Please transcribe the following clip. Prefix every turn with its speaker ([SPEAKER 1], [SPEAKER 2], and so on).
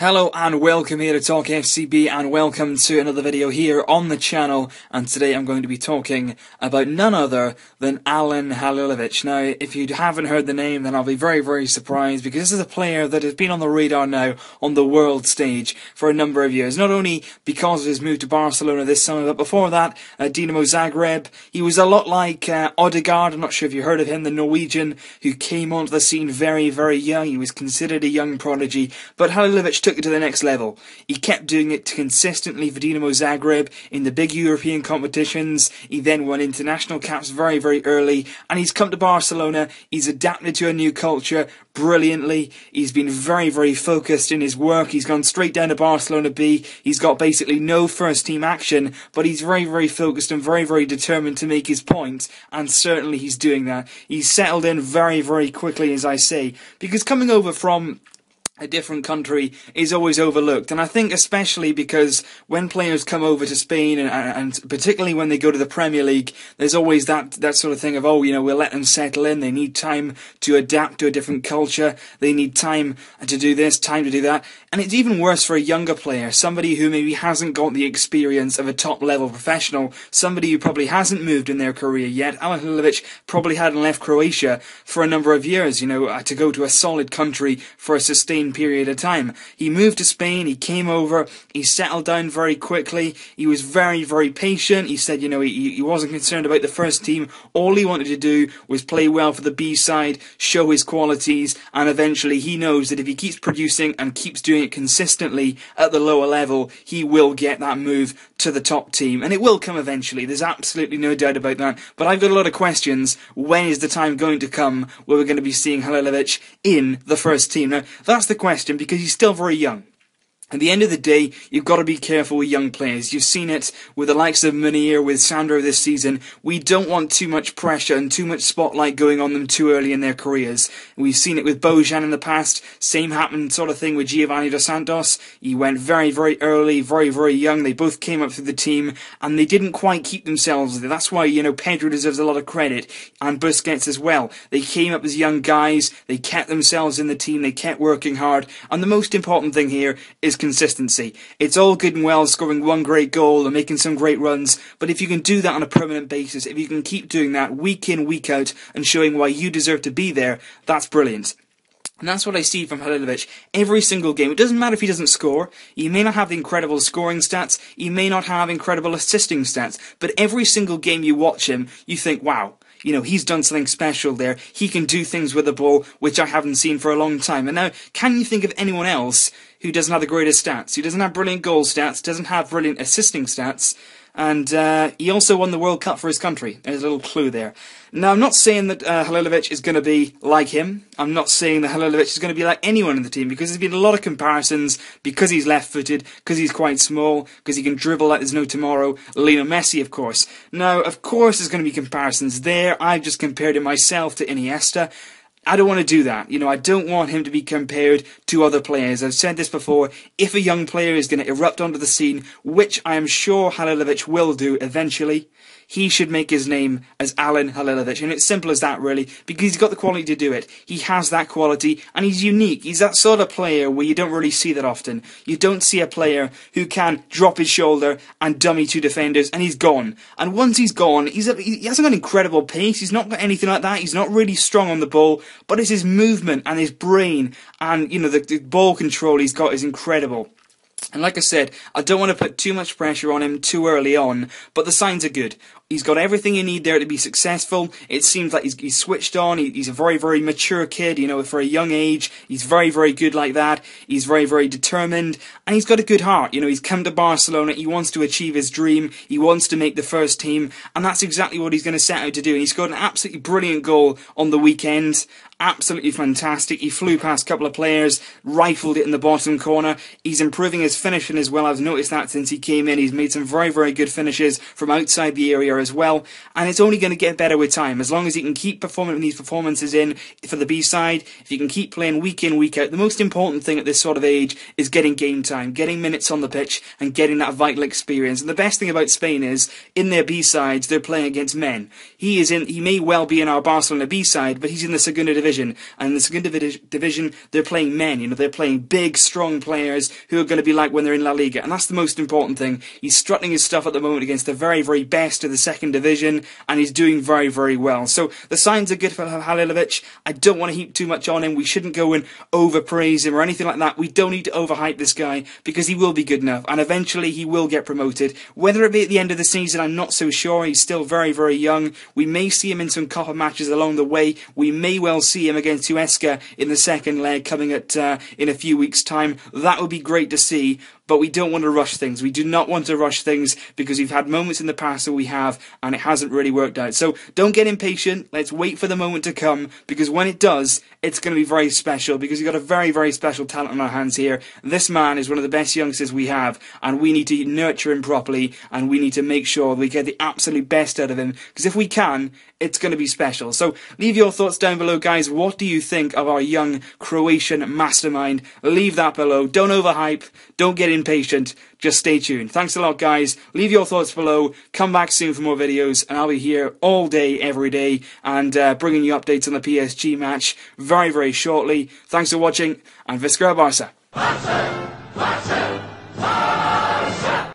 [SPEAKER 1] Hello and welcome here to Talk FCB, and welcome to another video here on the channel. And today I'm going to be talking about none other than Alen Halilović. Now, if you haven't heard the name, then I'll be very surprised, because this is a player that has been on the radar now on the world stage for a number of years. Not only because of his move to Barcelona this summer, but before that, Dinamo Zagreb. He was a lot like Odegaard. I'm not sure if you heard of him, the Norwegian who came onto the scene very young. He was considered a young prodigy, but Halilović took it to the next level. He kept doing it consistently for Dinamo Zagreb in the big European competitions. He then won international caps very early, and he's come to Barcelona. He's adapted to a new culture brilliantly. He's been very focused in his work. He's gone straight down to Barcelona B. He's got basically no first team action, but he's very focused and very determined to make his point, and certainly he's doing that. He's settled in very quickly, as I say, because coming over from a different country is always overlooked, and I think especially because when players come over to Spain, and particularly when they go to the Premier League, there's always that sort of thing of, oh, you know, we'll let them settle in. They need time to adapt to a different culture. They need time to do this, time to do that. And it's even worse for a younger player, somebody who maybe hasn't got the experience of a top-level professional, somebody who probably hasn't moved in their career yet. Alen Halilović probably hadn't left Croatia for a number of years, you know, to go to a solid country for a sustained period of time. He moved to Spain, he came over, he settled down very quickly, he was very patient. He said, you know, he wasn't concerned about the first team. All he wanted to do was play well for the B side, show his qualities, and eventually he knows that if he keeps producing and keeps doing it consistently at the lower level, he will get that move to the top team, and it will come eventually. There's absolutely no doubt about that. But I've got a lot of questions. When is the time going to come where we're going to be seeing Halilović in the first team? Now, that's the question, because he's still very young. At the end of the day, you've got to be careful with young players. You've seen it with the likes of Munir, with Sandro this season. We don't want too much pressure and too much spotlight going on them too early in their careers. We've seen it with Bojan in the past. Same happened sort of thing with Giovanni dos Santos. He went very early, very young. They both came up through the team, and they didn't quite keep themselves there. That's why, you know, Pedro deserves a lot of credit, and Busquets as well. They came up as young guys. They kept themselves in the team. They kept working hard. And the most important thing here is consistency. It's all good and well scoring one great goal and making some great runs, but if you can do that on a permanent basis, if you can keep doing that week in, week out, and showing why you deserve to be there, that's brilliant. And that's what I see from Halilović every single game. It doesn't matter if he doesn't score. He may not have the incredible scoring stats. He may not have incredible assisting stats. But every single game you watch him, you think, wow, you know, he's done something special there. He can do things with the ball which I haven't seen for a long time. And now, can you think of anyone else who doesn't have the greatest stats? Who doesn't have brilliant goal stats, doesn't have brilliant assisting stats? And he also won the World Cup for his country. There's a little clue there. Now, I'm not saying that Halilović is going to be like him. I'm not saying that Halilović is going to be like anyone in the team, because there's been a lot of comparisons, because he's left-footed, because he's quite small, because he can dribble like there's no tomorrow. Lionel Messi, of course. Now, of course there's going to be comparisons there. I've just compared him myself to Iniesta. I don't want to do that. You know, I don't want him to be compared to other players. I've said this before. If a young player is going to erupt onto the scene, which I am sure Halilović will do eventually, he should make his name as Alen Halilović. And it's simple as that, really, because he's got the quality to do it. He has that quality, and he's unique. He's that sort of player where you don't really see that often. You don't see a player who can drop his shoulder and dummy two defenders, and he's gone. And once he's gone, he hasn't got incredible pace. He's not got anything like that. He's not really strong on the ball, but it's his movement and his brain, and, you know, the ball control he's got is incredible. And like I said, I don't want to put too much pressure on him too early on, but the signs are good. He's got everything you need there to be successful. It seems like he's switched on. He's a very mature kid, you know, for a young age. He's very good like that. He's very determined, and he's got a good heart. You know, he's come to Barcelona. He wants to achieve his dream. He wants to make the first team, and that's exactly what he's going to set out to do. And he's got an absolutely brilliant goal on the weekend. Absolutely fantastic. He flew past a couple of players, rifled it in the bottom corner. He's improving his finishing as well. I've noticed that since he came in. He's made some very good finishes from outside the area as well, and it's only going to get better with time. As long as he can keep performing these performances in for the B-side, if he can keep playing week in, week out, the most important thing at this sort of age is getting game time, getting minutes on the pitch, and getting that vital experience. And the best thing about Spain is, in their B-sides, they're playing against men. He may well be in our Barcelona B-side, but he's in the Segunda Division, and in the Segunda Division, they're playing men, you know, they're playing big, strong players who are going to be like when they're in La Liga, and that's the most important thing. He's strutting his stuff at the moment against the very, very best of the second division, and he's doing very, very well. So the signs are good for Halilović. I don't want to heap too much on him. We shouldn't go and overpraise him or anything like that. We don't need to overhype this guy, because he will be good enough, and eventually he will get promoted. Whether it be at the end of the season, I'm not so sure. He's still very, very young. We may see him in some Copa matches along the way. We may well see him against Huesca in the second leg coming at in a few weeks' time. That would be great to see, but we don't want to rush things. We do not want to rush things, because we've had moments in the past that we have, and it hasn't really worked out. So don't get impatient. Let's wait for the moment to come, because when it does, it's going to be very special, because we've got a very, very special talent on our hands here. This man is one of the best youngsters we have, and we need to nurture him properly, and we need to make sure we get the absolute best out of him, because if we can, it's going to be special. So leave your thoughts down below, guys. What do you think of our young Croatian mastermind? Leave that below. Don't overhype. Don't get impatient. Just stay tuned. Thanks a lot, guys. Leave your thoughts below. Come back soon for more videos, and I'll be here all day, every day, and bringing you updates on the PSG match very, very shortly. Thanks for watching, and Visca Barça.